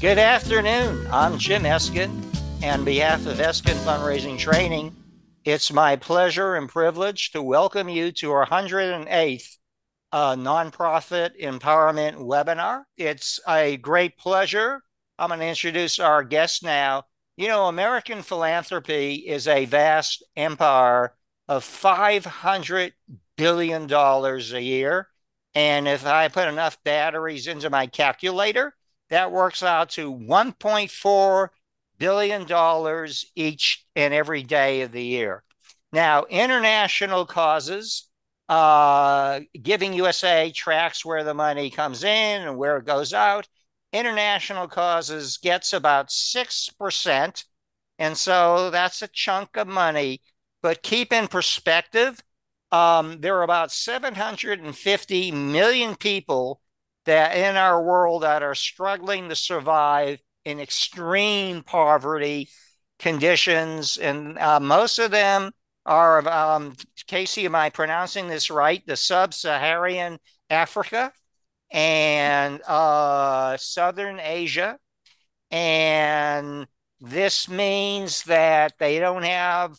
Good afternoon. I'm Jim Eskin. And on behalf of Eskin Fundraising Training, it's my pleasure and privilege to welcome you to our 108th Nonprofit Empowerment Webinar. It's a great pleasure. I'm going to introduce our guest now. You know, American philanthropy is a vast empire of $500 billion a year. And if I put enough batteries into my calculator, that works out to $1.4 billion each and every day of the year. Now, international causes, Giving USA tracks where the money comes in and where it goes out. International causes gets about 6%. And so that's a chunk of money. But keep in perspective, there are about 750 million people that in our world that are struggling to survive in extreme poverty conditions. And most of them are, Kacy, am I pronouncing this right? The sub-Saharan Africa and Southern Asia. And this means that they don't have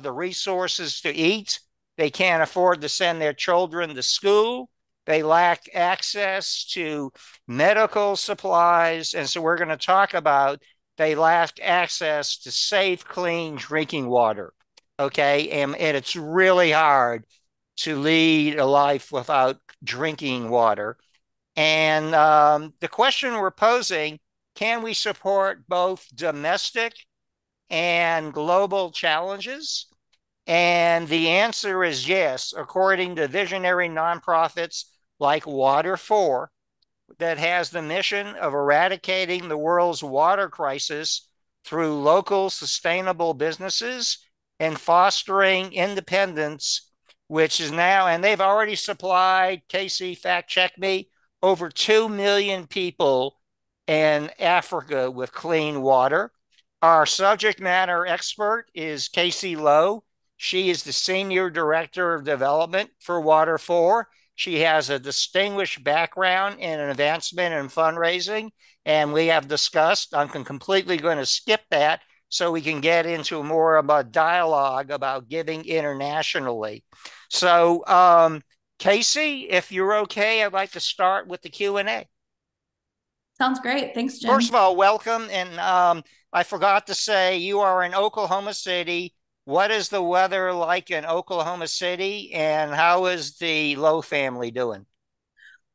the resources to eat. They can't afford to send their children to school. They lack access to medical supplies. And so we're going to talk about they lack access to safe, clean drinking water. Okay. And it's really hard to lead a life without drinking water. And the question we're posing, can we support both domestic and global challenges? And the answer is yes, according to visionary nonprofits like Water4, that has the mission of eradicating the world's water crisis through local sustainable businesses and fostering independence, which is now, and they've already supplied, Kacy, fact check me, over 2 million people in Africa with clean water. Our subject matter expert is Kacy Lowe. She is the Senior Director of Development for Water4. She has a distinguished background in advancement and fundraising, and we have discussed, I'm completely going to skip that so we can get into more of a dialogue about giving internationally. So, Kacy, if you're okay, I'd like to start with the Q&A. Sounds great. Thanks, Jim. First of all, welcome. And I forgot to say, you are in Oklahoma City. What is the weather like in Oklahoma City, and how is the Lowe family doing?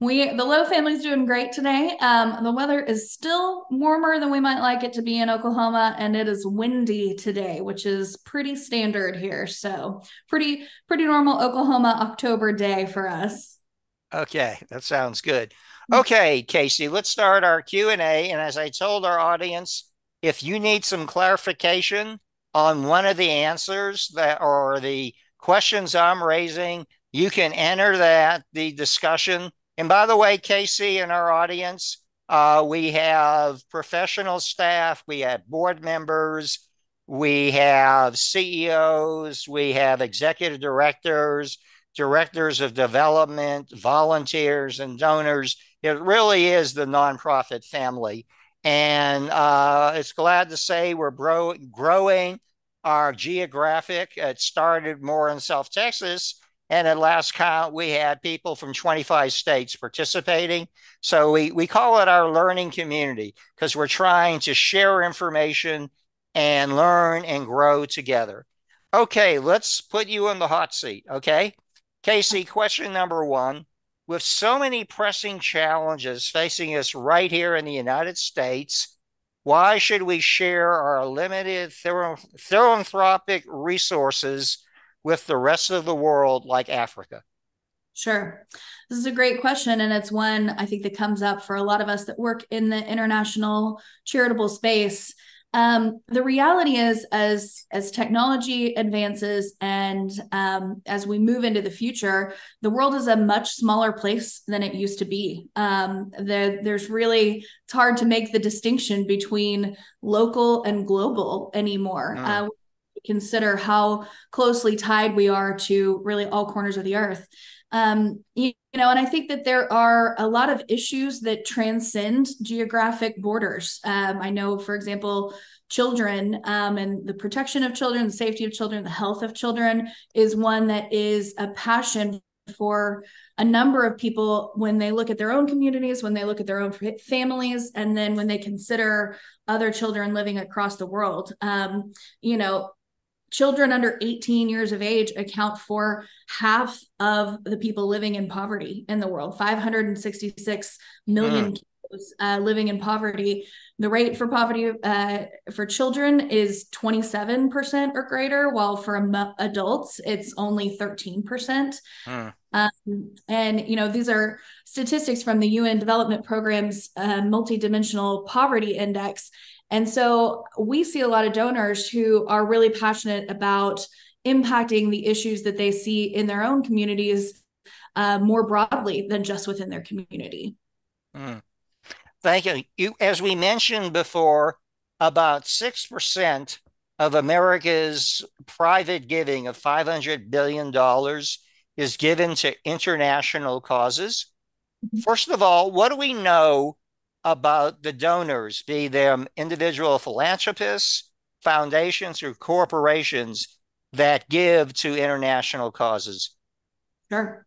The Lowe family's doing great today. The weather is still warmer than we might like it to be in Oklahoma, and it is windy today, which is pretty standard here. So pretty normal Oklahoma October day for us. Okay, that sounds good. Okay, Kacy, let's start our Q&A. And as I told our audience, if you need some clarification on one of the answers that or the questions I'm raising, you can enter the discussion. And by the way, Kacy, in our audience, we have professional staff, we have board members, we have CEOs, we have executive directors, directors of development, volunteers, and donors. It really is the nonprofit family. And it's glad to say we're growing our geographic. It started more in South Texas. And at last count, we had people from 25 states participating. So we call it our learning community because we're trying to share information and learn and grow together. Okay, let's put you in the hot seat, okay? Kacy, question number one. With so many pressing challenges facing us right here in the United States, why should we share our limited philanthropic resources with the rest of the world like Africa? Sure. This is a great question. And it's one I think that comes up for a lot of us that work in the international charitable space. The reality is, as technology advances and as we move into the future, the world is a much smaller place than it used to be. There's really, it's hard to make the distinction between local and global anymore. Consider how closely tied we are to really all corners of the earth. And I think that there are a lot of issues that transcend geographic borders. I know, for example, children and the protection of children, the safety of children, the health of children is one that is a passion for a number of people when they look at their own communities, when they look at their own families, and then when they consider other children living across the world. You know, children under 18 years of age account for half of the people living in poverty in the world, 566 million Mm, kids living in poverty. The rate for poverty for children is 27% or greater, while for adults, it's only 13%. mm. And these are statistics from the UN Development Program's multidimensional poverty index. And so we see a lot of donors who are really passionate about impacting the issues that they see in their own communities more broadly than just within their community. Mm. Thank you. As we mentioned before, about 6% of America's private giving of $500 billion is given to international causes. First of all, what do we know about the donors, be them individual philanthropists, foundations, or corporations that give to international causes? Sure.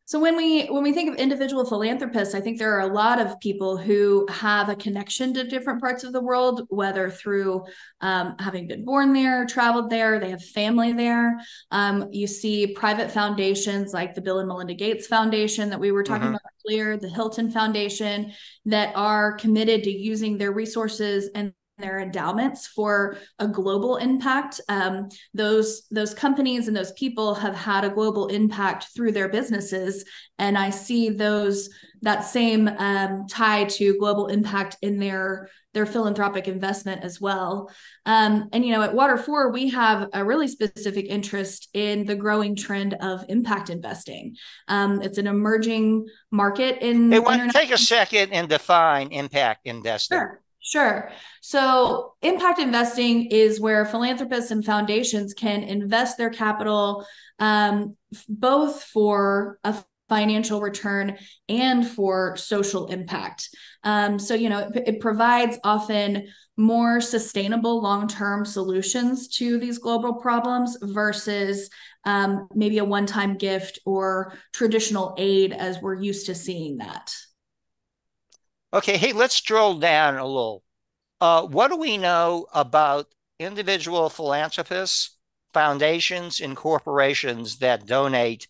So when we think of individual philanthropists, I think there are a lot of people who have a connection to different parts of the world, whether through having been born there, traveled there, they have family there. You see private foundations like the Bill and Melinda Gates Foundation that we were talking Mm-hmm. about earlier, the Hilton Foundation, that are committed to using their resources and their endowments for a global impact. Those companies and those people have had a global impact through their businesses, and I see that same tie to global impact in their philanthropic investment as well. And at Water4, we have a really specific interest in the growing trend of impact investing. It's an emerging market Hey, in take a international. second and define impact investing. Sure. Sure. So, impact investing is where philanthropists and foundations can invest their capital both for a financial return and for social impact. It provides often more sustainable long-term solutions to these global problems versus maybe a one-time gift or traditional aid as we're used to seeing that. Okay, hey, let's drill down a little. What do we know about individual philanthropists, foundations, and corporations that donate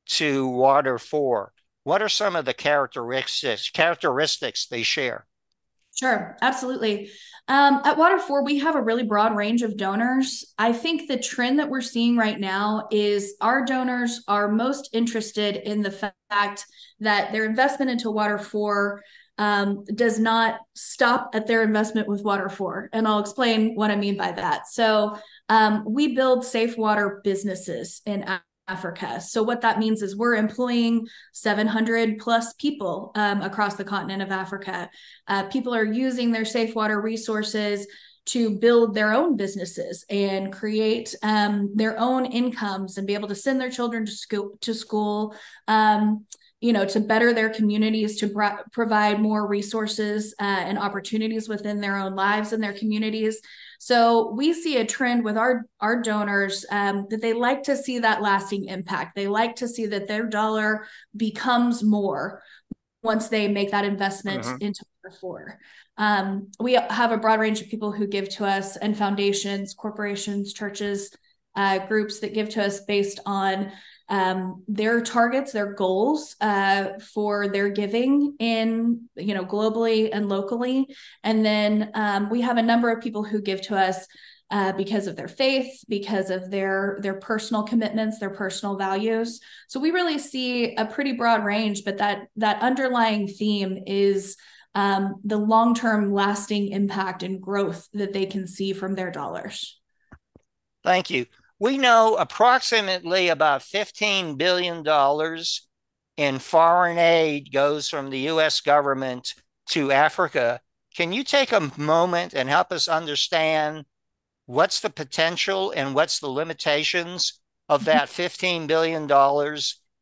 to Water4? What are some of the characteristics they share? Sure, absolutely. At Water4, we have a really broad range of donors. I think the trend that we're seeing right now is our donors are most interested in the fact that their investment into Water4 does not stop at their investment with Water4. And I'll explain what I mean by that. So we build safe water businesses in Africa. So what that means is we're employing 700 plus people across the continent of Africa. People are using their safe water resources to build their own businesses and create their own incomes and be able to send their children to school, to better their communities, to provide more resources and opportunities within their own lives and their communities. So we see a trend with our donors that they like to see that lasting impact. They like to see that their dollar becomes more once they make that investment Mm-hmm. into Water4. We have a broad range of people who give to us, and foundations, corporations, churches, groups that give to us based on their targets, their goals for their giving in, globally and locally. And then we have a number of people who give to us because of their faith, because of their personal commitments, their personal values. So we really see a pretty broad range, but that underlying theme is the long-term lasting impact and growth that they can see from their dollars. Thank you. We know approximately about $15 billion in foreign aid goes from the US government to Africa. Can you take a moment and help us understand what's the potential and what's the limitations of that $15 billion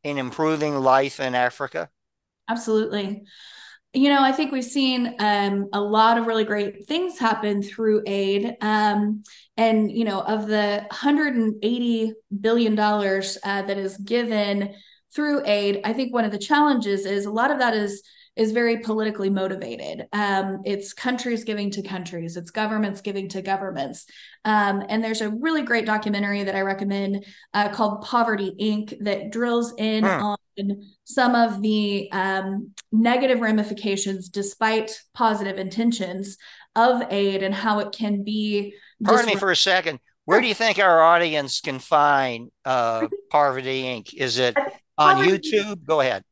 in improving life in Africa? Absolutely. I think we've seen a lot of really great things happen through aid. And, of the $180 billion that is given through aid, I think one of the challenges is a lot of that is very politically motivated. It's countries giving to countries, it's governments giving to governments. And there's a really great documentary that I recommend called Poverty Inc. that drills in on some of the negative ramifications, despite positive intentions, of aid and how it can be. Pardon me for a second. Where do you think our audience can find Poverty Inc.? Is it on Poverty, YouTube? Go ahead.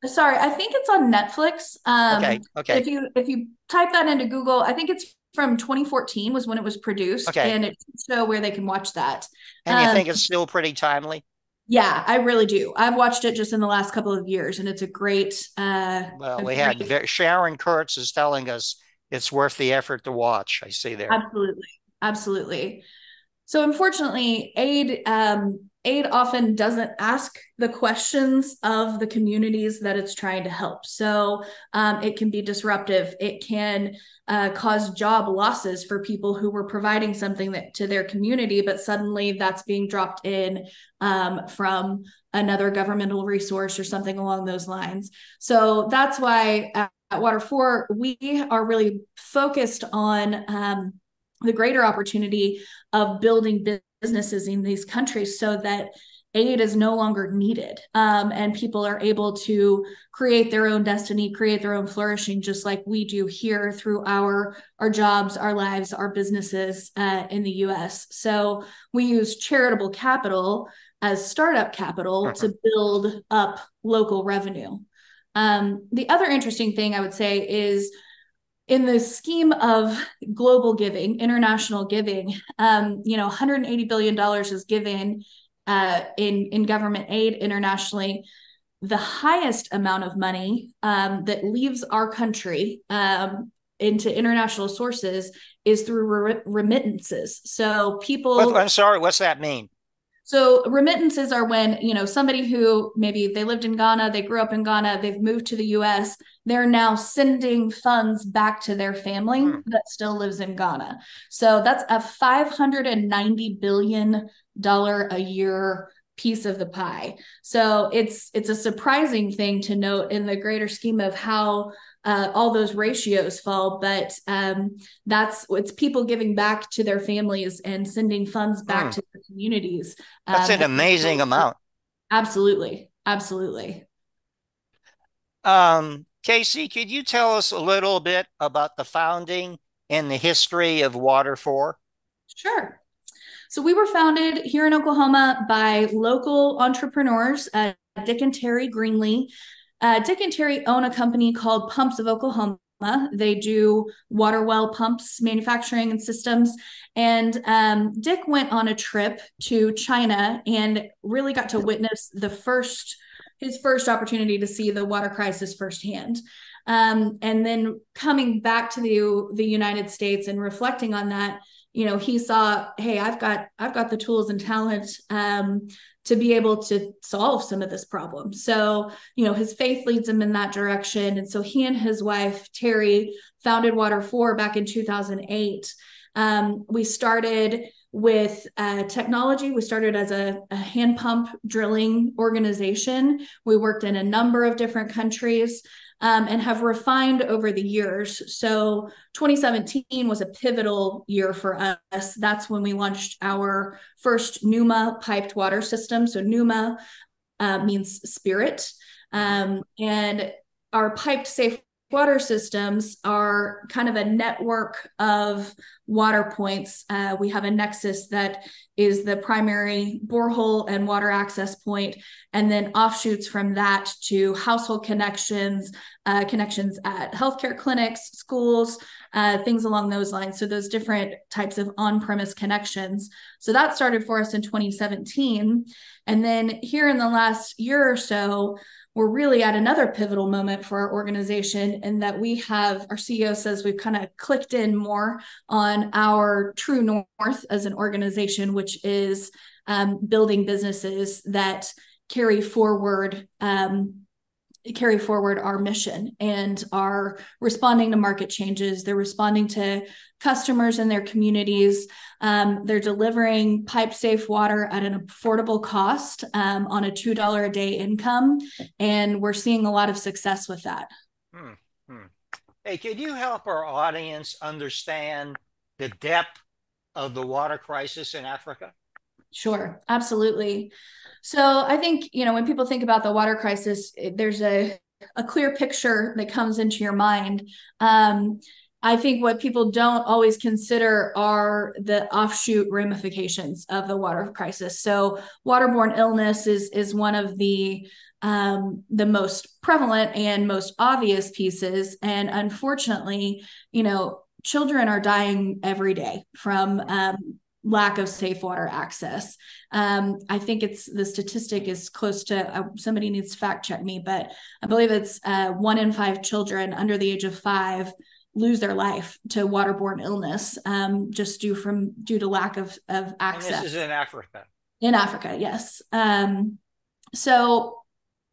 sorry, I think it's on Netflix. Okay. Okay. If you type that into Google, I think it's from 2014 was when it was produced, Okay. and it show where they can watch that. And you think it's still pretty timely? Yeah, I really do. I've watched it just in the last couple of years, and it's Well, a we great, had Sharon Kurtz is telling us it's worth the effort to watch. I see there. absolutely, absolutely. So unfortunately, aid often doesn't ask the questions of the communities that it's trying to help. So it can be disruptive. It can cause job losses for people who were providing something to their community, but suddenly that's being dropped in from another governmental resource or something along those lines. So that's why at Water4, we are really focused on the greater opportunity of building businesses in these countries so that aid is no longer needed, and people are able to create their own destiny, create their own flourishing, just like we do here through our jobs, our lives, our businesses in the US. So we use charitable capital as startup capital to build up local revenue. The other interesting thing I would say is in the scheme of global giving, international giving, $180 billion is given in government aid internationally. The highest amount of money that leaves our country into international sources is through remittances. So I'm sorry, what's that mean? So remittances are when, somebody who maybe they lived in Ghana, they grew up in Ghana, they've moved to the US, they're now sending funds back to their family that still lives in Ghana. So that's a $590 billion a year piece of the pie. So it's a surprising thing to note in the greater scheme of how all those ratios fall, but it's people giving back to their families and sending funds back to their communities. That's an amazing amount. Absolutely, absolutely. Kacy, could you tell us a little bit about the founding and the history of Water4? Sure. So we were founded here in Oklahoma by local entrepreneurs, Dick and Terry Greenlee. Dick and Terry own a company called Pumps of Oklahoma. They do water well pumps manufacturing and systems. And Dick went on a trip to China and really got to witness his first opportunity to see the water crisis firsthand. And then coming back to the United States and reflecting on that, he saw, hey, I've got the tools and talent to be able to solve some of this problem. So, his faith leads him in that direction. And so he and his wife, Terry, founded Water4 back in 2008. We started with technology. We started as a hand pump drilling organization. We worked in a number of different countries. And have refined over the years. So 2017 was a pivotal year for us. That's when we launched our first NUMA piped water system. So NUMA means spirit. And our piped safe water systems are kind of a network of water points. We have a nexus that is the primary borehole and water access point, and then offshoots from that to household connections, connections at healthcare clinics, schools, things along those lines. So those different types of on-premise connections. So that started for us in 2017. And then here in the last year or so, we're really at another pivotal moment for our organization in that our CEO says we've kind of clicked in more on our true north as an organization, which is building businesses that carry forward our mission and are responding to market changes. They're responding to customers in their communities. They're delivering pipe safe water at an affordable cost on a $2 a day income. And we're seeing a lot of success with that. Hey, can you help our audience understand the depth of the water crisis in Africa? Sure, absolutely. So I think, when people think about the water crisis, there's a clear picture that comes into your mind. I think what people don't always consider are the offshoot ramifications of the water crisis. So waterborne illness is one of the most prevalent and most obvious pieces. And unfortunately, children are dying every day from lack of safe water access. I think the statistic is close to, somebody needs to fact check me, but I believe it's 1 in 5 children under the age of 5 lose their life to waterborne illness, just due to lack of access. And this is in Africa. In Africa, yes. So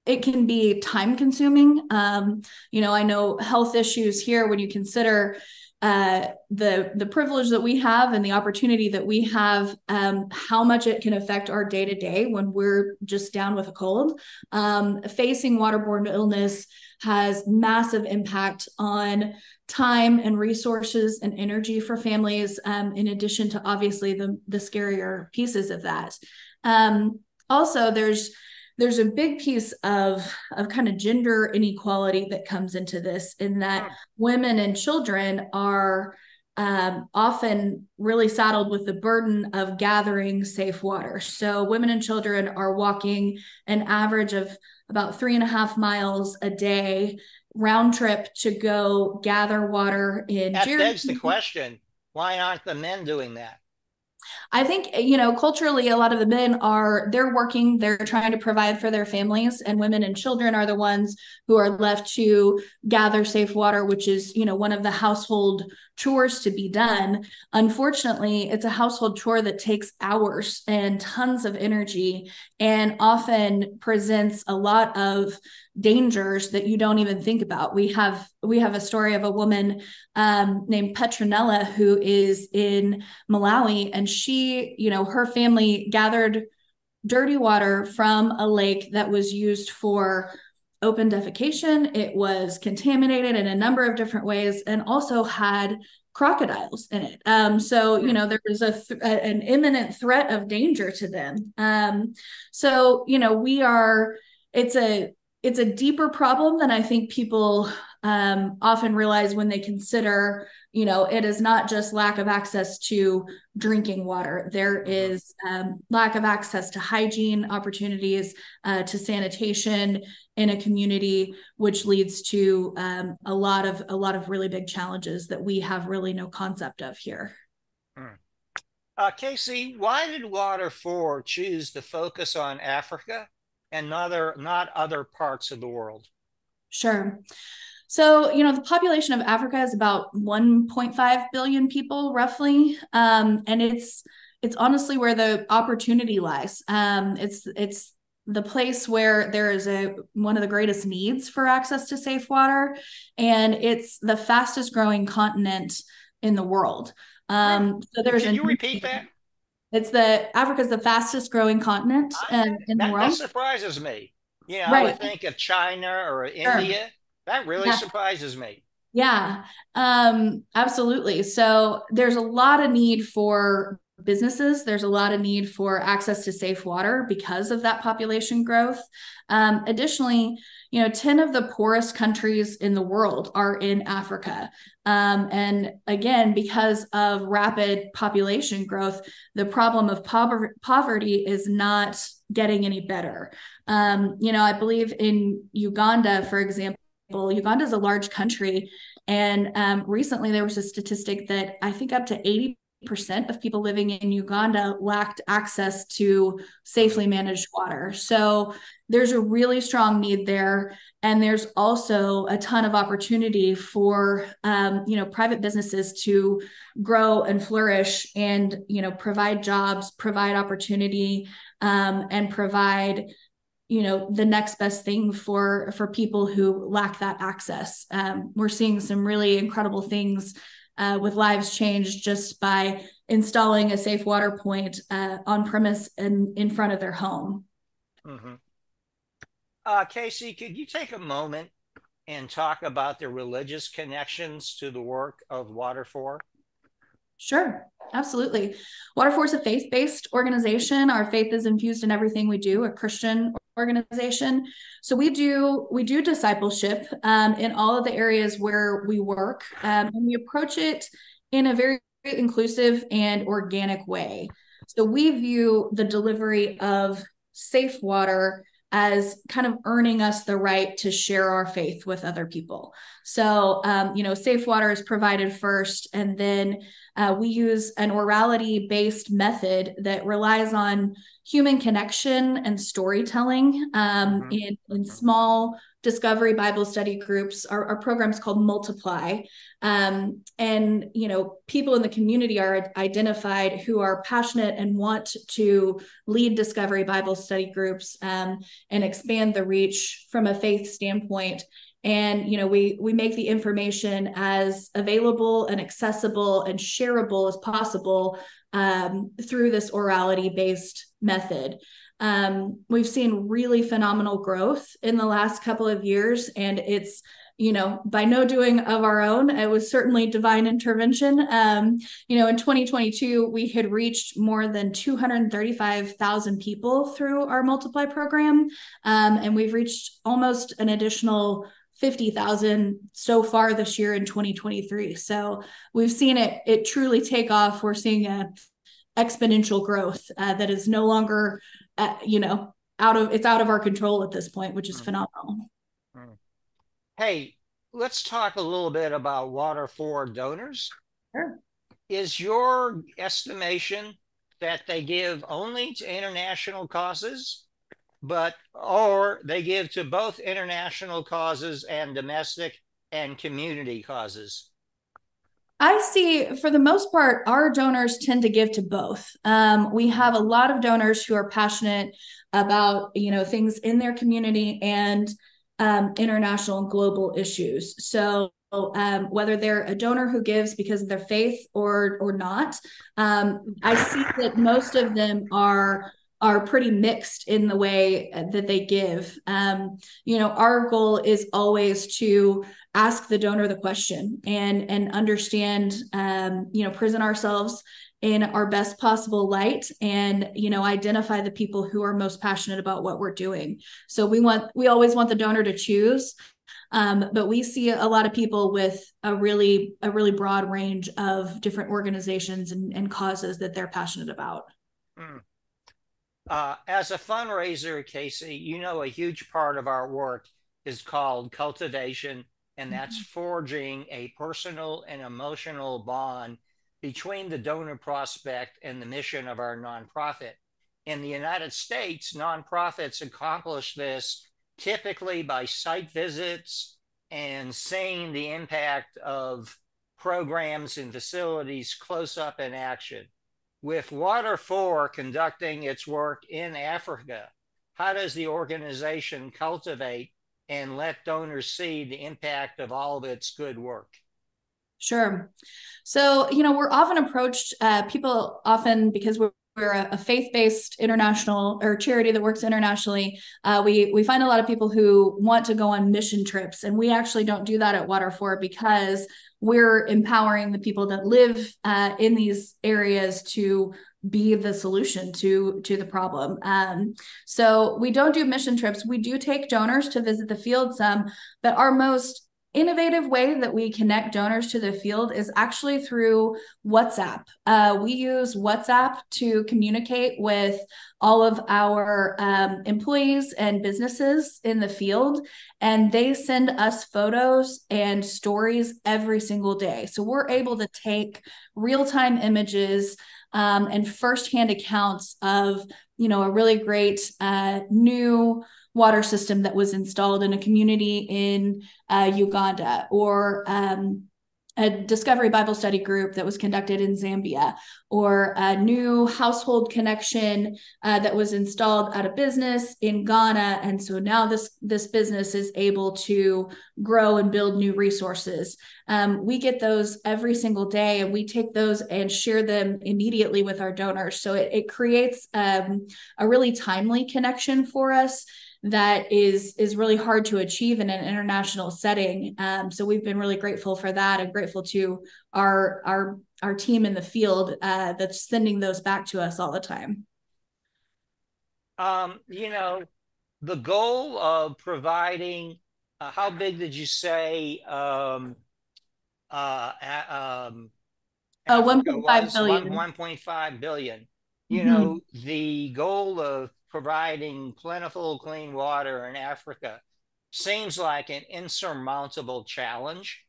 it can be time consuming. I know health issues here, when you consider the privilege that we have and the opportunity that we have, how much it can affect our day to day when we're just down with a cold. Facing waterborne illness has massive impact on time and resources and energy for families, in addition to obviously the scarier pieces of that. Also, there's a big piece of kind of gender inequality that comes into this, in that women and children are often really saddled with the burden of gathering safe water. So women and children are walking an average of about 3.5 miles a day round trip to go gather water in. That begs the question, why aren't the men doing that? I think, culturally, a lot of the men they're working, they're trying to provide for their families, and women and children are the ones who are left to gather safe water, which is, one of the household chores to be done. Unfortunately, it's a household chore that takes hours and tons of energy, and often presents a lot of dangers that you don't even think about. We have a story of a woman named Petronella, who is in Malawi, and she, her family gathered dirty water from a lake that was used for open defecation. It was contaminated in a number of different ways, and also had crocodiles in it. There was an imminent threat of danger to them. It's a deeper problem than I think people often realize when they consider, it is not just lack of access to drinking water. There is lack of access to hygiene opportunities, to sanitation in a community, which leads to a lot of really big challenges that we have really no concept of here. Kacy, why did Water4 choose to focus on Africa and not other parts of the world? Sure. So, the population of Africa is about 1.5 billion people, roughly. And it's honestly where the opportunity lies. It's the place where there is one of the greatest needs for access to safe water. And it's the fastest growing continent in the world. Can you repeat that? Africa's the fastest growing continent in the world. That surprises me. Right. I would think of China or India. That really surprises me. Yeah, absolutely. So there's a lot of need for businesses. There's a lot of need for access to safe water because of that population growth. Additionally, 10 of the poorest countries in the world are in Africa. And again, because of rapid population growth, the problem of poverty is not getting any better. I believe in Uganda, for example, Uganda is a large country. And recently there was a statistic that I think up to 80% of people living in Uganda lacked access to safely managed water. So there's a really strong need there. And there's also a ton of opportunity for, private businesses to grow and flourish and, provide jobs, provide opportunity, and provide the next best thing for people who lack that access. We're seeing some really incredible things with lives changed just by installing a safe water point on premise and in front of their home. Mm-hmm. Kacy, could you take a moment and talk about the religious connections to the work of Water4? Sure, absolutely. Water4 is a faith-based organization. Our faith is infused in everything we do, a Christian organization. So we do discipleship in all of the areas where we work, and we approach it in a very inclusive and organic way. So we view the delivery of safe water as kind of earning us the right to share our faith with other people. So, safe water is provided first, and then we use an orality-based method that relies on human connection and storytelling in small discovery Bible study groups. Our program is called Multiply. And people in the community are identified who are passionate and want to lead discovery Bible study groups and expand the reach from a faith standpoint. And we make the information as available and accessible and shareable as possible through this orality-based method. We've seen really phenomenal growth in the last couple of years, and it's by no doing of our own. It was certainly divine intervention. In 2022, we had reached more than 235,000 people through our Multiply program, and we've reached almost an additional 50,000 so far this year in 2023. So we've seen it truly take off. We're seeing a exponential growth that is no longer, out of our control at this point, which is phenomenal. Hey, let's talk a little bit about Water4 donors. Sure. Is your estimation that they give only to international causes, or they give to both international causes and domestic and community causes? I see, for the most part, our donors tend to give to both. We have a lot of donors who are passionate about things in their community and international and global issues. So whether they're a donor who gives because of their faith or not, I see that most of them are pretty mixed in the way that they give. Our goal is always to ask the donor the question and understand, present ourselves in our best possible light and, identify the people who are most passionate about what we're doing. So we always want the donor to choose. But we see a lot of people with a really broad range of different organizations and causes that they're passionate about. As a fundraiser, Kacy, a huge part of our work is called cultivation, and that's forging a personal and emotional bond between the donor prospect and the mission of our nonprofit. In the United States, nonprofits accomplish this typically by site visits and seeing the impact of programs and facilities close up in action. With Water4 conducting its work in Africa, how does the organization cultivate and let donors see the impact of all of its good work? Sure. So, we're often approached, people often, because we're a faith-based international or charity that works internationally, we find a lot of people who want to go on mission trips, and we actually don't do that at Water4 because we're empowering the people that live in these areas to be the solution to the problem. So we don't do mission trips. We do take donors to visit the field some, but our most innovative way that we connect donors to the field is actually through WhatsApp. We use WhatsApp to communicate with all of our employees and businesses in the field, and they send us photos and stories every single day. So we're able to take real-time images and firsthand accounts of, a really great new water system that was installed in a community in Uganda, or a Discovery Bible Study group that was conducted in Zambia, or a new household connection that was installed at a business in Ghana. And so now this business is able to grow and build new resources. We get those every single day, and we take those and share them immediately with our donors. So it creates a really timely connection for us that is really hard to achieve in an international setting. So we've been really grateful for that, and grateful to our team in the field that's sending those back to us all the time. You know, the goal of providing, how big did you say uh, Africa 1.5 was? billion. 1.5 billion. You Mm-hmm. know, the goal of providing plentiful clean water in Africa seems like an insurmountable challenge.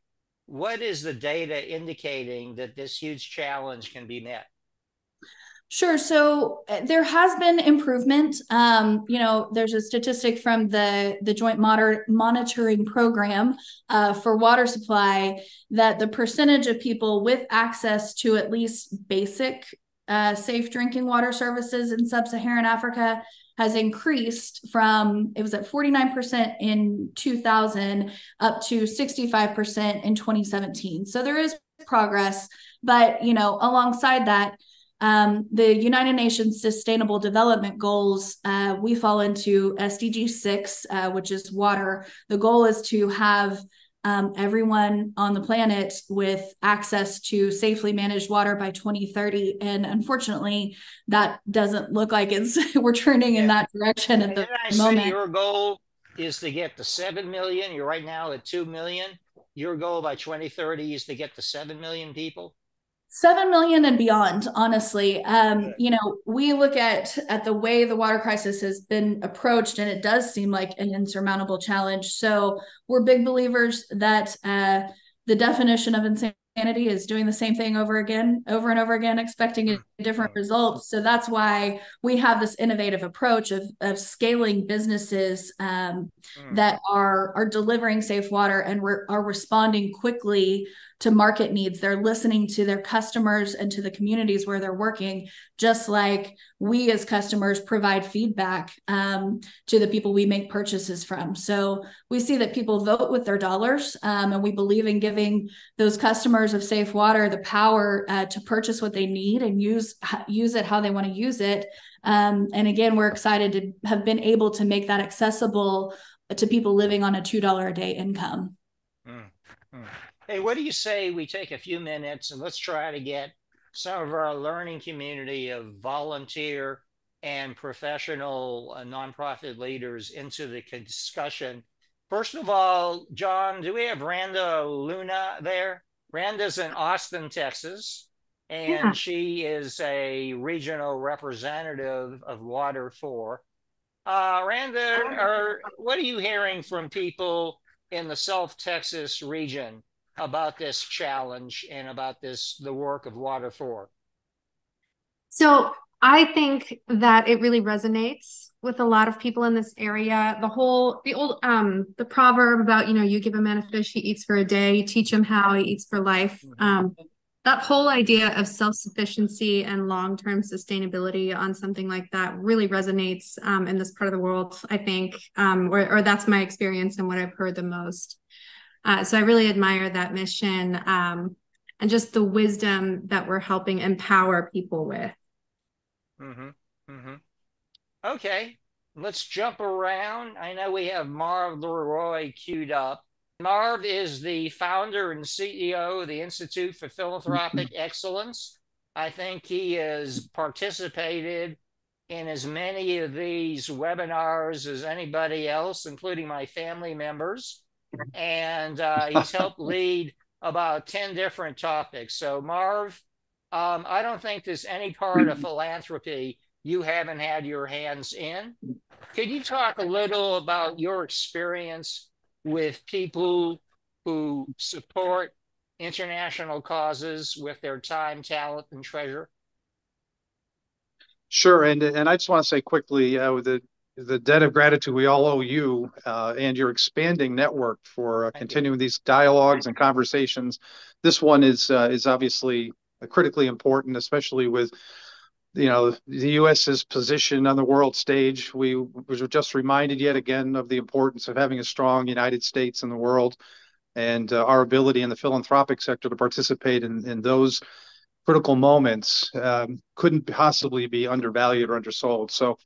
What is the data indicating that this huge challenge can be met? Sure. So there has been improvement. There's a statistic from the Joint Monitoring Program for water supply that the percentage of people with access to at least basic safe drinking water services in sub-Saharan Africa has increased from, it was at 49% in 2000 up to 65% in 2017. So there is progress, but alongside that, the United Nations Sustainable Development Goals, we fall into SDG 6, which is water. The goal is to have everyone on the planet with access to safely managed water by 2030. And unfortunately, that doesn't look like we're turning in Yeah. that direction at And the then I see moment. your goal is to get to 7 million. You're right now at 2 million. Your goal by 2030 is to get to 7 million people. 7 million and beyond, honestly. We look at the way the water crisis has been approached, and it does seem like an insurmountable challenge. So we're big believers that the definition of insanity is doing the same thing over and over again, expecting a different Mm, result. So that's why we have this innovative approach of scaling businesses mm, that are delivering safe water and are responding quickly to market needs. They're listening to their customers and to the communities where they're working, just like we as customers provide feedback to the people we make purchases from. So we see that people vote with their dollars, and we believe in giving those customers of safe water the power to purchase what they need and use it how they want to use it. And again, we're excited to have been able to make that accessible to people living on a $2 a day income. mm, mm. Hey, what do you say we take a few minutes and let's try to get some of our learning community of volunteer and professional nonprofit leaders into the discussion. First of all, John, do we have Randa Luna there? Randa's in Austin, Texas, and Yeah. she is a regional representative of Water4. Randa, what are you hearing from people in the South Texas region about this challenge and about the work of Water4? So I think that it really resonates with a lot of people in this area. The proverb about, you give a man a fish, he eats for a day, you teach him how, he eats for life. That whole idea of self-sufficiency and long-term sustainability on something like that really resonates in this part of the world, I think, or that's my experience and what I've heard the most. So I really admire that mission and just the wisdom that we're helping empower people with. Mm-hmm. Mm-hmm. Okay, let's jump around. I know we have Marv Leroy queued up. Marv is the founder and CEO of the Institute for Philanthropic Excellence. I think he has participated in as many of these webinars as anybody else, including my family members. And he's helped lead about 10 different topics. So, Marv, I don't think there's any part of philanthropy you haven't had your hands in. Could you talk a little about your experience with people who support international causes with their time, talent, and treasure? Sure, and I just want to say quickly, the debt of gratitude we all owe you and your expanding network for continuing these dialogues and conversations. This one is obviously critically important, especially with the U.S.'s position on the world stage. We were just reminded yet again of the importance of having a strong United States in the world, and our ability in the philanthropic sector to participate in those critical moments couldn't possibly be undervalued or undersold. So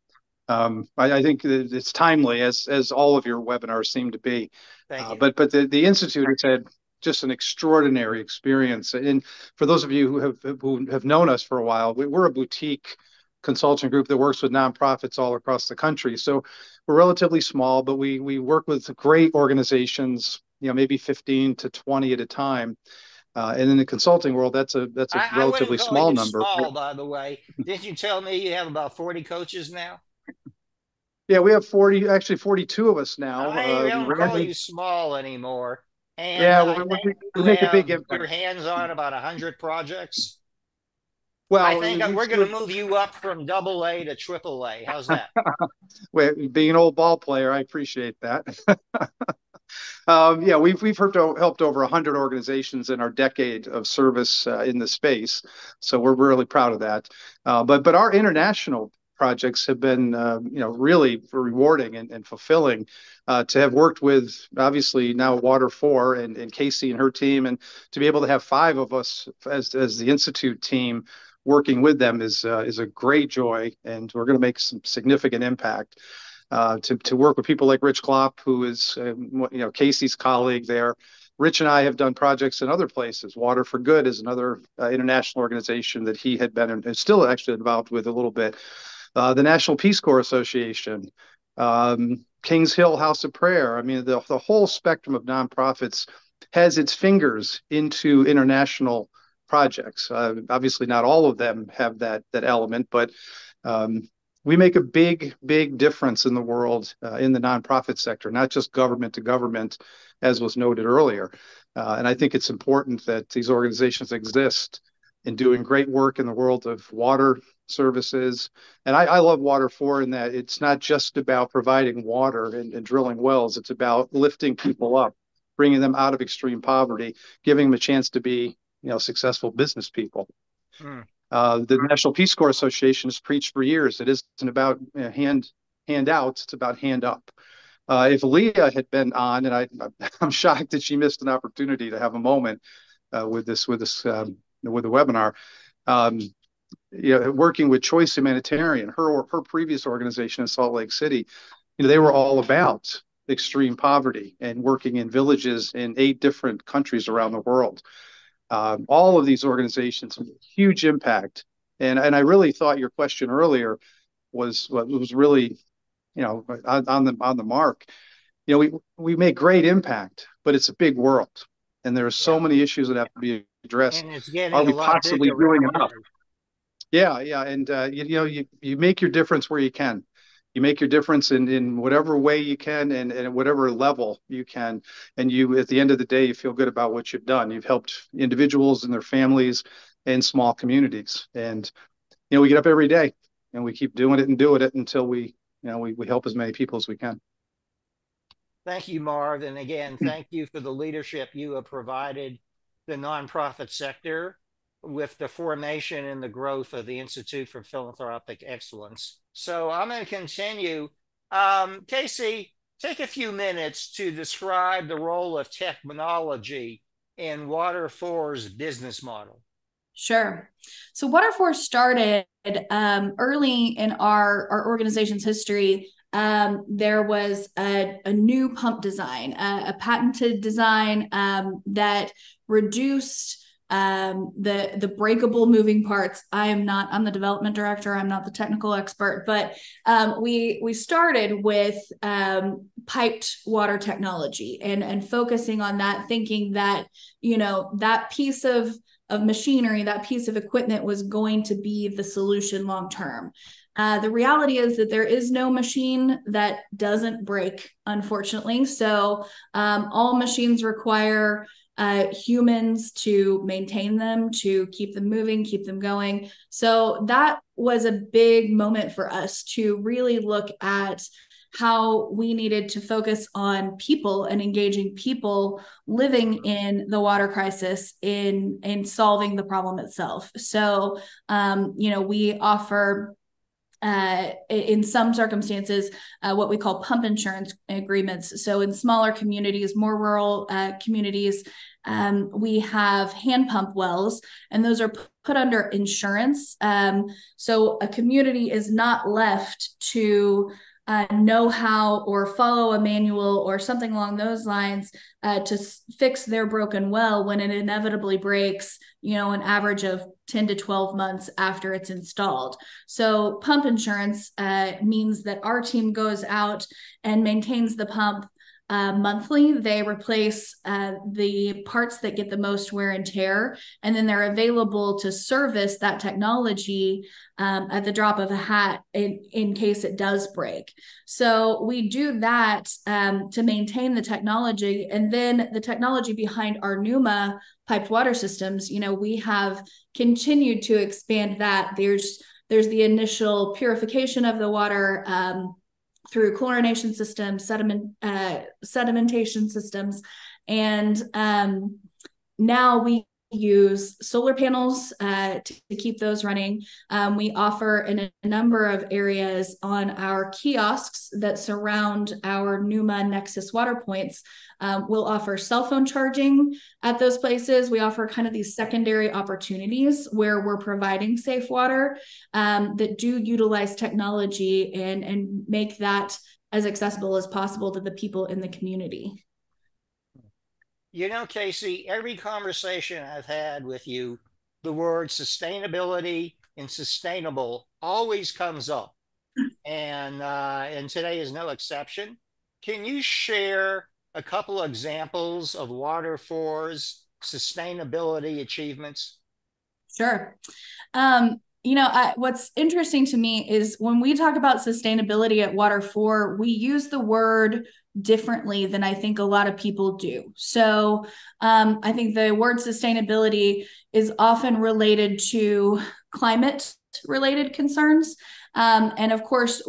I think that it's timely, as all of your webinars seem to be. Thank you. But the Institute has had just an extraordinary experience. And for those of you who have known us for a while, we're a boutique consulting group that works with nonprofits all across the country. So we're relatively small, but we work with great organizations, maybe 15 to 20 at a time. And in the consulting world, that's a relatively small number. Small, by the way. Didn't you tell me you have about 40 coaches now? Yeah, we have 40, actually 42 of us now. I don't call you small anymore. And yeah, we make a big impact. Your hands on about 100 projects. Well, I think we're going to move you up from AA to AAA. How's that? Well, being an old ball player, I appreciate that. Yeah, we've helped over 100 organizations in our decade of service in the space, so we're really proud of that. But our international projects have been really rewarding and fulfilling to have worked with, obviously now Water4 and Kacy and her team, and to be able to have 5 of us as the Institute team working with them is a great joy, and we're going to make some significant impact. To work with people like Rich Klopp, who is Kacy's colleague there. Rich and I have done projects in other places. Water for Good is another international organization that he had been and still actually involved with a little bit. The National Peace Corps Association, Kings Hill House of Prayer. I mean, the whole spectrum of nonprofits has its fingers into international projects. Obviously, not all of them have that element, but we make a big difference in the world in the nonprofit sector, not just government to government, as was noted earlier. And I think it's important that these organizations exist in doing great work in the world of water services. And I love Water4 in that it's not just about providing water and drilling wells. It's about lifting people up, bringing them out of extreme poverty, giving them a chance to be successful business people. The National Peace Corps Association has preached for years. It isn't about handouts, it's about hand up. If Leah had been on, and I'm shocked that she missed an opportunity to have a moment with the webinar, working with Choice Humanitarian, her previous organization in Salt Lake City, they were all about extreme poverty and working in villages in 8 different countries around the world. All of these organizations have huge impact, and I really thought your question earlier was really, on the mark. We make great impact, but it's a big world, and there are so many issues that have to be addressed. And it's getting Are we possibly doing enough? Yeah, and you make your difference where you can. You make your difference in whatever way you can and at whatever level you can. And you, at the end of the day, you feel good about what you've done. You've helped individuals and their families and small communities. And, we get up every day and we keep doing it until we help as many people as we can. Thank you, Marv. And again, thank you for the leadership you have provided the nonprofit sector with the formation and the growth of the Institute for Philanthropic Excellence. So I'm going to continue. Kacy, take a few minutes to describe the role of technology in Water4's business model. Sure. So Water4 started early in our organization's history. There was a new pump design, a patented design that reduced the breakable moving parts. I'm the development director. I'm not the technical expert, but we started with piped water technology and focusing on that, thinking that, that piece of machinery, that piece of equipment was going to be the solution long-term. The reality is that there is no machine that doesn't break, unfortunately. So all machines require humans to maintain them, to keep them moving, keep them going. So that was a big moment for us to really look at how we needed to focus on people and engaging people living in the water crisis in solving the problem itself. So, we offer in some circumstances, what we call pump insurance agreements. So in smaller communities, more rural communities, we have hand pump wells, and those are put under insurance. So a community is not left to know how or follow a manual or something along those lines to fix their broken well when it inevitably breaks, an average of 10 to 12 months after it's installed. So pump insurance means that our team goes out and maintains the pump monthly. They replace the parts that get the most wear and tear, and then they're available to service that technology at the drop of a hat in case it does break. So we do that to maintain the technology, and then the technology behind our NUMA piped water systems. We have continued to expand that. There's the initial purification of the water through chlorination systems, sedimentation systems, and now we use solar panels to keep those running. We offer in a number of areas on our kiosks that surround our NUMA Nexus water points. We'll offer cell phone charging at those places. We offer kind of these secondary opportunities where we're providing safe water that do utilize technology and make that as accessible as possible to the people in the community. Kacy, every conversation I've had with you, the word sustainability and sustainable always comes up. And today is no exception. Can you share a couple of examples of Water4's sustainability achievements? Sure. What's interesting to me is when we talk about sustainability at Water4, we use the word differently than I think a lot of people do. So I think the word sustainability is often related to climate related concerns. And of course,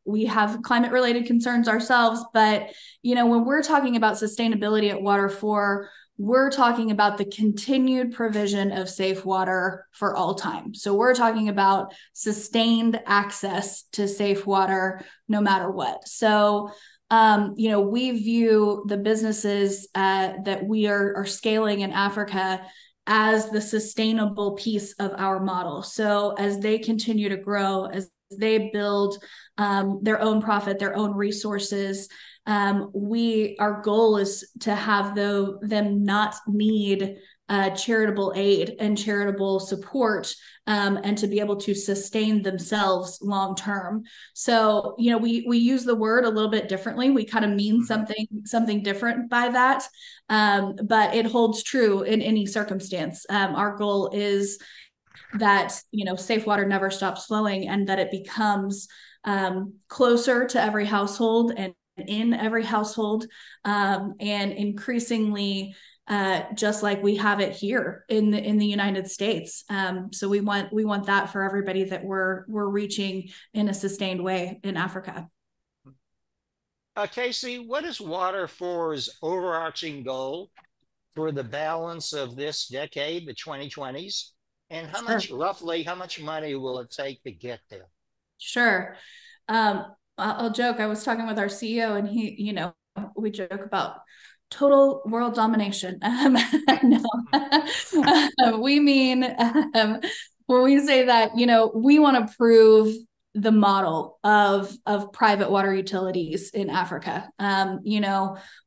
we have climate related concerns ourselves. But, when we're talking about sustainability at Water4, we're talking about the continued provision of safe water for all time. So we're talking about sustained access to safe water no matter what. So, we view the businesses that we are scaling in Africa as the sustainable piece of our model. So as they continue to grow, as they build their own profit, their own resources, our goal is to have them not need charitable aid and charitable support, and to be able to sustain themselves long term. So, we use the word a little bit differently. We kind of mean something different by that, but it holds true in any circumstance. Our goal is that safe water never stops flowing, and that it becomes closer to every household and in every household, and increasingly just like we have it here in the United States. So we want that for everybody that we're reaching in a sustained way in Africa. Kacy, what is Water4's overarching goal for the balance of this decade, the 2020s? And roughly how much money will it take to get there? Sure. I'll joke. I was talking with our CEO, and we joke about total world domination. No, we mean when we say that, we want to prove the model of private water utilities in Africa.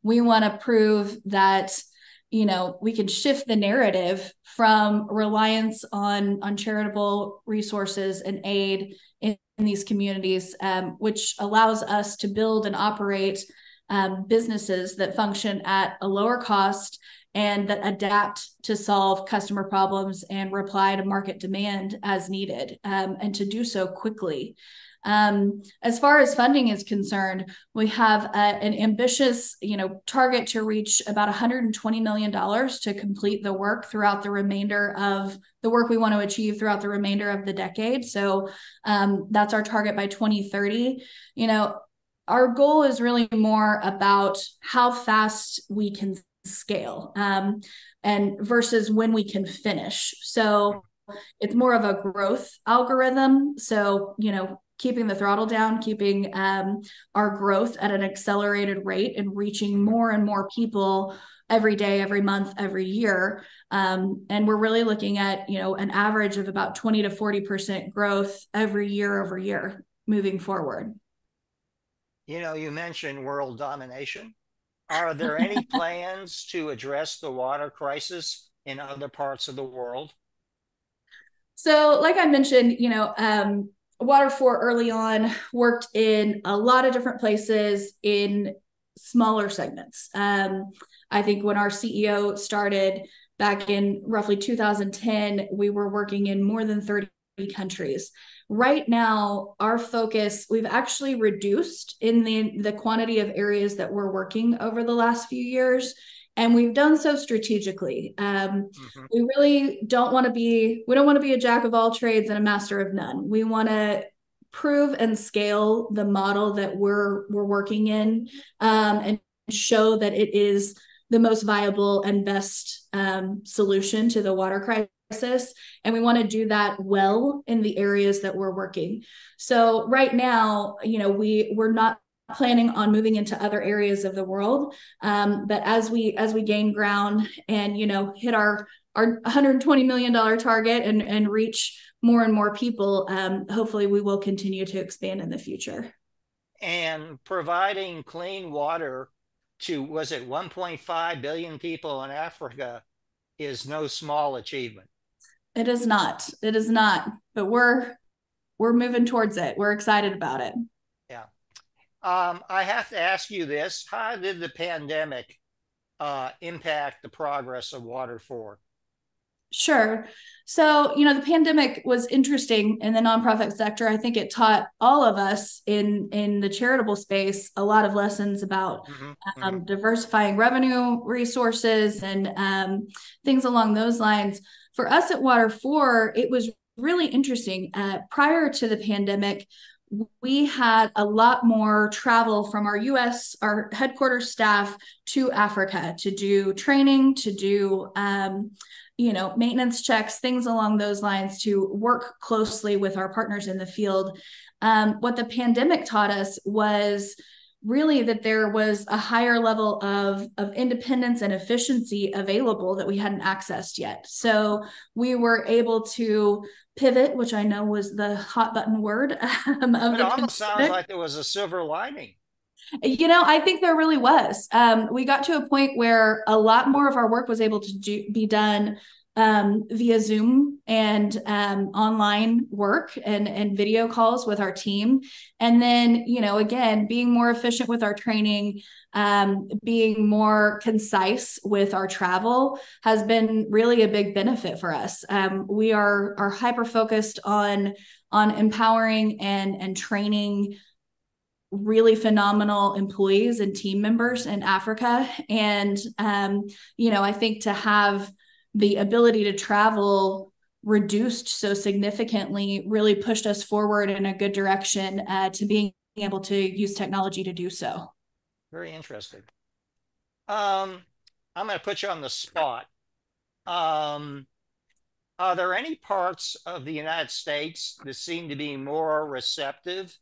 We want to prove that we can shift the narrative from reliance on charitable resources and aid in these communities, which allows us to build and operate businesses that function at a lower cost and that adapt to solve customer problems and reply to market demand as needed, and to do so quickly. As far as funding is concerned, we have an ambitious, target to reach about $120 million to complete the work throughout the remainder of the work we want to achieve throughout the remainder of the decade. So that's our target by 2030. Our goal is really more about how fast we can scale, and versus when we can finish. So it's more of a growth algorithm. So, keeping the throttle down, keeping our growth at an accelerated rate and reaching more and more people every day, every month, every year. And we're really looking at, an average of about 20 to 40% growth every year over year moving forward. You mentioned world domination. Are there any plans to address the water crisis in other parts of the world? So, like I mentioned, Water4 early on worked in a lot of different places in smaller segments. I think when our CEO started back in roughly 2010, we were working in more than 30 countries. Right now, our focus, we've actually reduced in the quantity of areas that we're working over the last few years. And we've done so strategically. We really don't want to be a jack of all trades and a master of none. We want to prove and scale the model that we're working in, and show that it is the most viable and best solution to the water crisis. And we want to do that well in the areas that we're working. So right now, we're not planning on moving into other areas of the world. But as we gain ground and, hit our $120 million target and reach more and more people, hopefully we will continue to expand in the future. And providing clean water to, was it 1.5 billion people in Africa, is no small achievement. It is not. It is not. But we're moving towards it. We're excited about it. Yeah. I have to ask you this. How did the pandemic impact the progress of Water4? Sure. So, the pandemic was interesting in the nonprofit sector. I think it taught all of us in the charitable space a lot of lessons about diversifying revenue resources and things along those lines. For us at Water4, it was really interesting. Prior to the pandemic, we had a lot more travel from our headquarters staff to Africa to do training, to do maintenance checks, things along those lines, to work closely with our partners in the field. What the pandemic taught us was really that there was a higher level of independence and efficiency available that we hadn't accessed yet. So we were able to pivot, which I know was the hot button word. It almost sounds like there was a silver lining. I think there really was. We got to a point where a lot more of our work was able to be done via Zoom and online work and video calls with our team. And then, again, being more efficient with our training, being more concise with our travel has been really a big benefit for us. We are hyper-focused on empowering and training really phenomenal employees and team members in Africa. And, I think to have the ability to travel reduced so significantly really pushed us forward in a good direction to being able to use technology to do so. Very interesting. I'm going to put you on the spot. Are there any parts of the United States that seem to be more receptive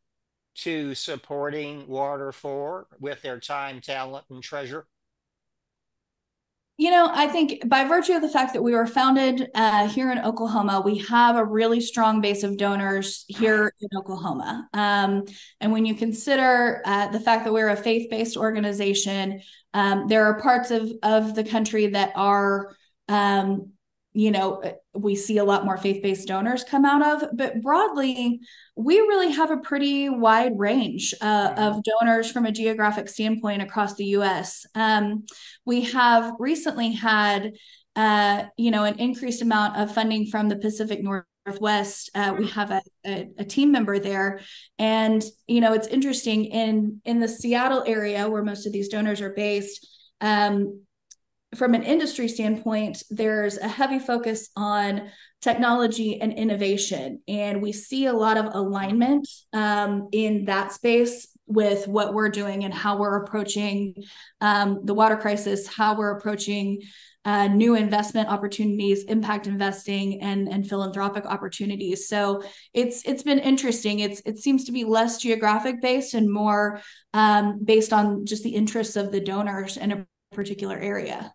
to supporting Water4 with their time, talent, and treasure? I think by virtue of the fact that we were founded here in Oklahoma, we have a really strong base of donors here in Oklahoma. And when you consider the fact that we're a faith-based organization, there are parts of the country that are we see a lot more faith-based donors come out of, but broadly, we really have a pretty wide range of donors from a geographic standpoint across the U.S. We have recently had, an increased amount of funding from the Pacific Northwest. We have a team member there, and it's interesting in the Seattle area where most of these donors are based. From an industry standpoint, there's a heavy focus on technology and innovation, and we see a lot of alignment in that space with what we're doing and how we're approaching the water crisis, how we're approaching new investment opportunities, impact investing, and philanthropic opportunities. So it's been interesting. It seems to be less geographic based and more based on just the interests of the donors in a particular area.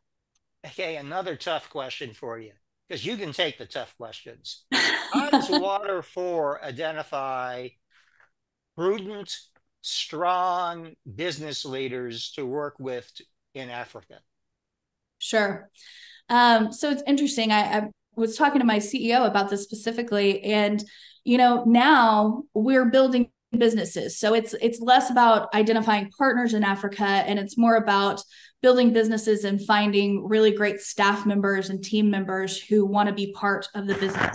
Okay, another tough question for you, because you can take the tough questions. How does Water4 identify prudent, strong business leaders to work with in Africa? Sure. So it's interesting. I was talking to my CEO about this specifically, and now we're building businesses. So it's less about identifying partners in Africa, and it's more about building businesses and finding really great staff members and team members who want to be part of the business.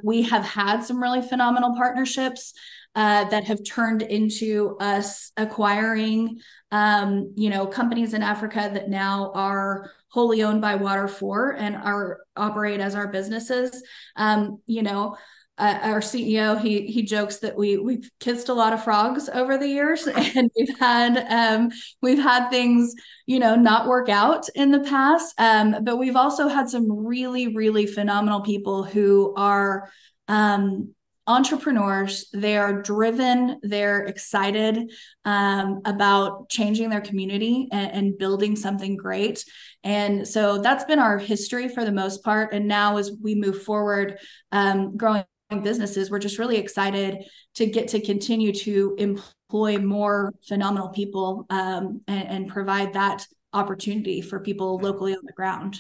We have had some really phenomenal partnerships that have turned into us acquiring, companies in Africa that now are wholly owned by Water4 and operate as our businesses. Our CEO, he jokes that we've kissed a lot of frogs over the years, and we've had things not work out in the past, but we've also had some really, really phenomenal people who are entrepreneurs. They are driven, they're excited about changing their community and building something great. And so that's been our history for the most part. And now as we move forward, growing businesses, we're just really excited to get to continue to employ more phenomenal people and provide that opportunity for people locally on the ground.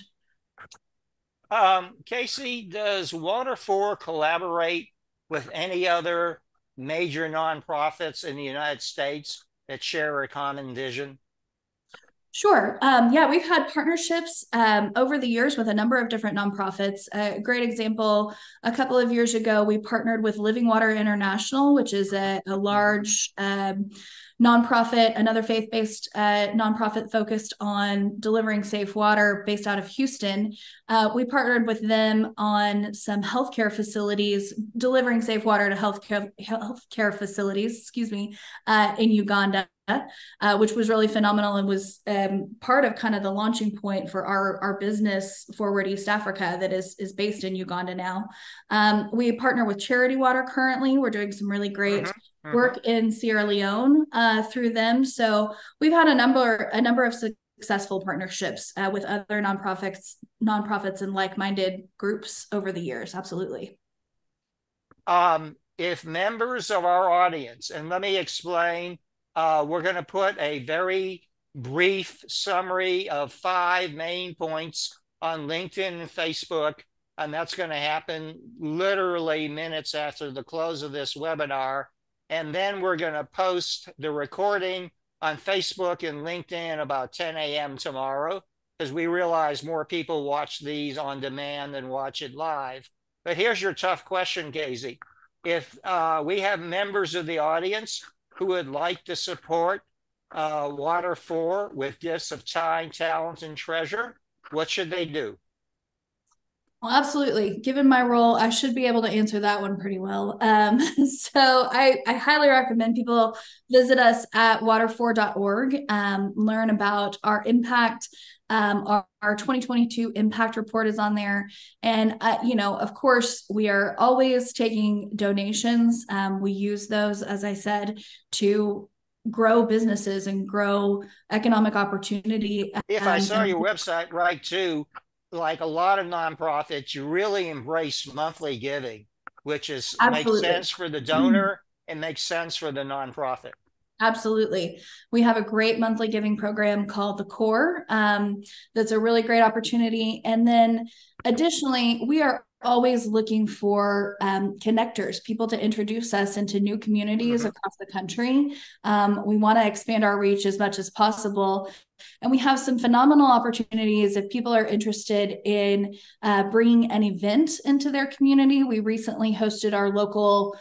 Kacy, does Water4 collaborate with any other major nonprofits in the United States that share a common vision? Sure. Yeah, we've had partnerships over the years with a number of different nonprofits. A great example, a couple of years ago, we partnered with Living Water International, which is a large nonprofit, another faith-based nonprofit focused on delivering safe water based out of Houston. We partnered with them on some healthcare facilities, delivering safe water to healthcare facilities, in Uganda. Which was really phenomenal and was part of kind of the launching point for our business Forward East Africa that is based in Uganda now. We partner with Charity Water currently. We're doing some really great work in Sierra Leone through them. So we've had a number of successful partnerships with other nonprofits and like-minded groups over the years. Absolutely. If members of our audience, and let me explain, we're going to put a very brief summary of 5 main points on LinkedIn and Facebook, and that's going to happen literally minutes after the close of this webinar. And then we're going to post the recording on Facebook and LinkedIn about 10 a.m. tomorrow, because we realize more people watch these on demand than watch it live. But here's your tough question, Kacy. If we have members of the audience who would like to support Water4 with gifts of time, talent, and treasure, what should they do? Well, absolutely. Given my role, I should be able to answer that one pretty well. So I highly recommend people visit us at water4.org, learn about our impact. Our 2022 impact report is on there. And, of course, we are always taking donations. We use those, as I said, to grow businesses and grow economic opportunity. If I saw your website right, too, like a lot of nonprofits, you really embrace monthly giving, which makes sense for the donor and makes sense for the nonprofit. Absolutely. We have a great monthly giving program called the Core. That's a really great opportunity. And then additionally, we are always looking for connectors, people to introduce us into new communities across the country. We want to expand our reach as much as possible. And we have some phenomenal opportunities if people are interested in bringing an event into their community. We recently hosted our local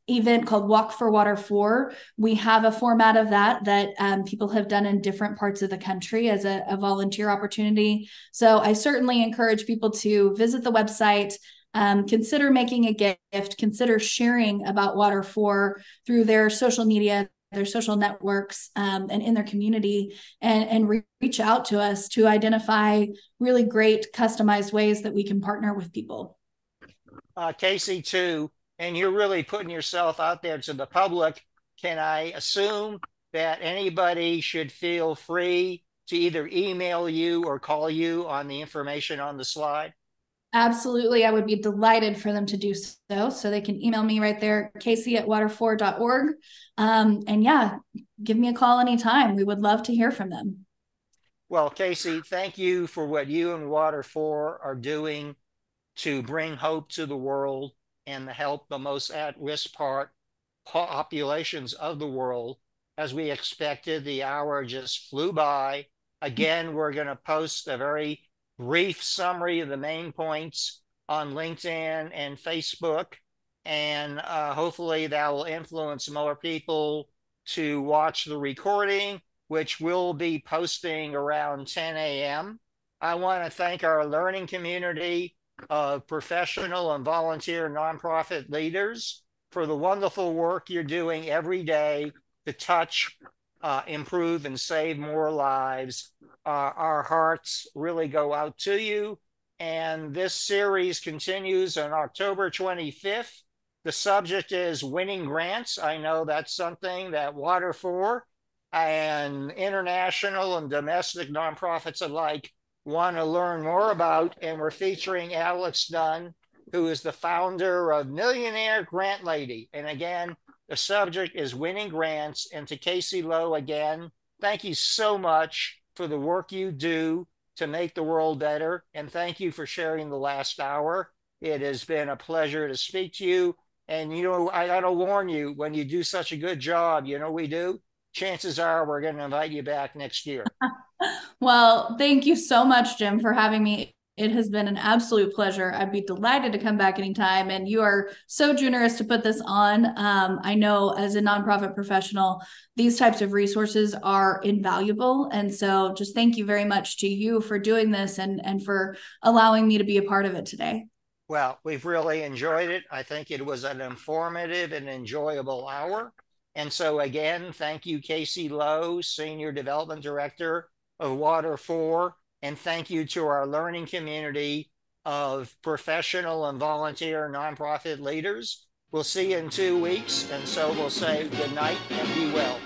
event called Water4. We have a format of that people have done in different parts of the country as a volunteer opportunity. So I certainly encourage people to visit the website, consider making a gift, consider sharing about Water4 through their social media, their social networks, and in their community, and reach out to us to identify really great customized ways that we can partner with people. Kacy, too, and you're really putting yourself out there to the public. Can I assume that anybody should feel free to either email you or call you on the information on the slide? Absolutely. I would be delighted for them to do so. So they can email me right there, Kacy@water4.org. And yeah, give me a call anytime. We would love to hear from them. Well, Kacy, thank you for what you and Water4 are doing to bring hope to the world and to help the most at-risk populations of the world. As we expected, the hour just flew by. Again, we're going to post a very brief summary of the main points on LinkedIn and Facebook, and hopefully that will influence more people to watch the recording, which we'll be posting around 10 a.m. I want to thank our learning community of professional and volunteer nonprofit leaders for the wonderful work you're doing every day to touch, improve, and save more lives. Our hearts really go out to you. And this series continues on October 25th. The subject is winning grants. I know that's something that Water4 and international and domestic nonprofits alike want to learn more about. And we're featuring Alex Dunn, who is the founder of Millionaire Grant Lady. And again, the subject is winning grants. And to Kacy Lowe, again, thank you so much for the work you do to make the world better. And thank you for sharing the last hour. It has been a pleasure to speak to you. And, you know, I got to warn you, when you do such a good job, you know what we do? Chances are we're going to invite you back next year. Well, thank you so much, Jim, for having me. It has been an absolute pleasure. I'd be delighted to come back anytime. And you are so generous to put this on. I know as a nonprofit professional, these types of resources are invaluable. And so just thank you very much to you for doing this and for allowing me to be a part of it today. Well, we've really enjoyed it. I think it was an informative and enjoyable hour. And so again, thank you, Kacy Lowe, Senior Development Director of Water4. And thank you to our learning community of professional and volunteer nonprofit leaders. We'll see you in 2 weeks. And so we'll say good night and be well.